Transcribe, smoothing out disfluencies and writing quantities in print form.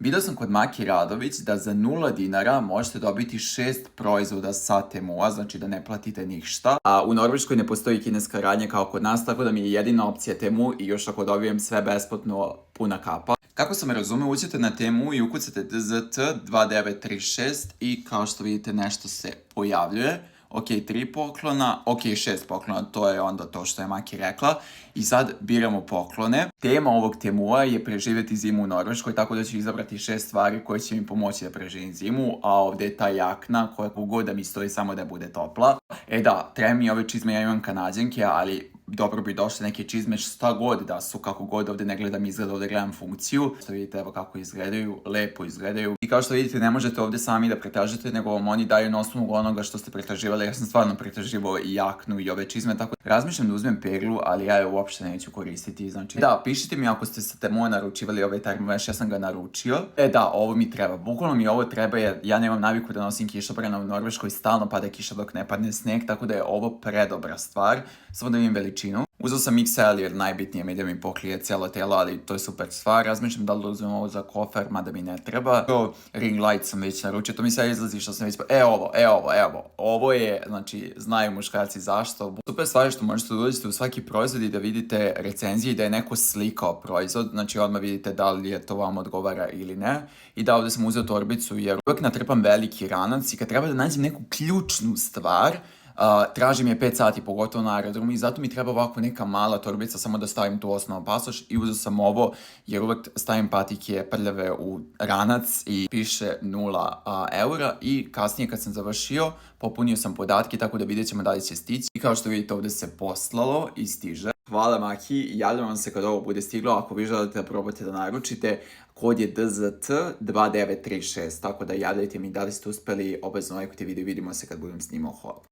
Video sam kod Maki Radović da za 0 dinara možete dobiti 6 proizvoda sa Temua, znači da ne platite ništa. A u Norveškoj ne postoji kineska radnja kao kod nas, tako da mi je jedina opcija Temu i još ako dobijem sve besplatno, puna kapa. Kako sam razumeo, uđete na Temu i ukucate DZT2936 i kao što vidite nešto se pojavljuje. Ok, 3 poklona, ok, 6 poklona, to je onda to što je Maki rekla. I sad biramo poklone. Tema ovog Temua je preživjeti zimu u Norveškoj, tako da ću izabrati 6 stvari koje će mi pomoći da preživim zimu, a ovdje je ta jakna koja god da mi stoji samo da bude topla. E da, treba mi ove čizme, ja imam Kanađanke, ali dobro bi došle neke čizme šta god da su, kako god ovdje ne gledam izgleda, ovdje gledam funkciju. Što vidite, evo kako izgledaju, lepo izgledaju. I kao što vidite, ne možete ovdje sami da pretražite, nego vam oni daju na osnovu onoga što ste pretraživali. Ja sam stvarno pretraživao i jaknu i ove čizme, tako razmišljam da uzmem perlu, ali ja je uopšte neću koristiti. Znači, da, pišite mi ako ste sa Temua naručivali ovaj termoveš, ja sam ga naručio. E da, ovo mi treba, bukvalno mi ovo treba jer ja nemam naviku da nosim kišobrana u Norveškoj, stalno pada kiša dok ne padne sneg, tako da je ovo predobra stvar. Samo da vidim veličinu. Uzeo sam XL jer najbitnije mi je da mi pokrije cijelo telo, ali to je super stvar. Razmišljam da li da uzmem ovo za kofer, mada mi ne treba. Ring light sam već naručio, to mi sad izlazi što sam već... Ovo je, znači, znaju muškarci zašto. Super stvar je što možete uđete u svaki proizvod i da vidite recenzije i da je neko slikao proizvod. Znači, odmah vidite da li je to vam odgovara ili ne. I da, ovdje sam uzeo torbicu jer uvijek natrpam veliki ranac i kad treba da nađem neku ključnu stvar, traži mi je 5 sati, pogotovo na aerodromu, i zato mi treba ovako neka mala torbica, samo da stavim tu osnovu pasoš, i uzeo sam ovo jer uvek stavim patike prljave u ranac i piše 0 eura, i kasnije kad sam završio popunio sam podatke, tako da vidjet ćemo da li će stići. I kao što vidite, ovdje se poslalo i stiže. Hvala Maki, javljam vam se kad ovo bude stiglo, ako vi želite da probate da naručite, kod je DZT2936, tako da javljajte mi da li ste uspeli, obavezno lajkujte video i vidimo se kad budem snimao haul.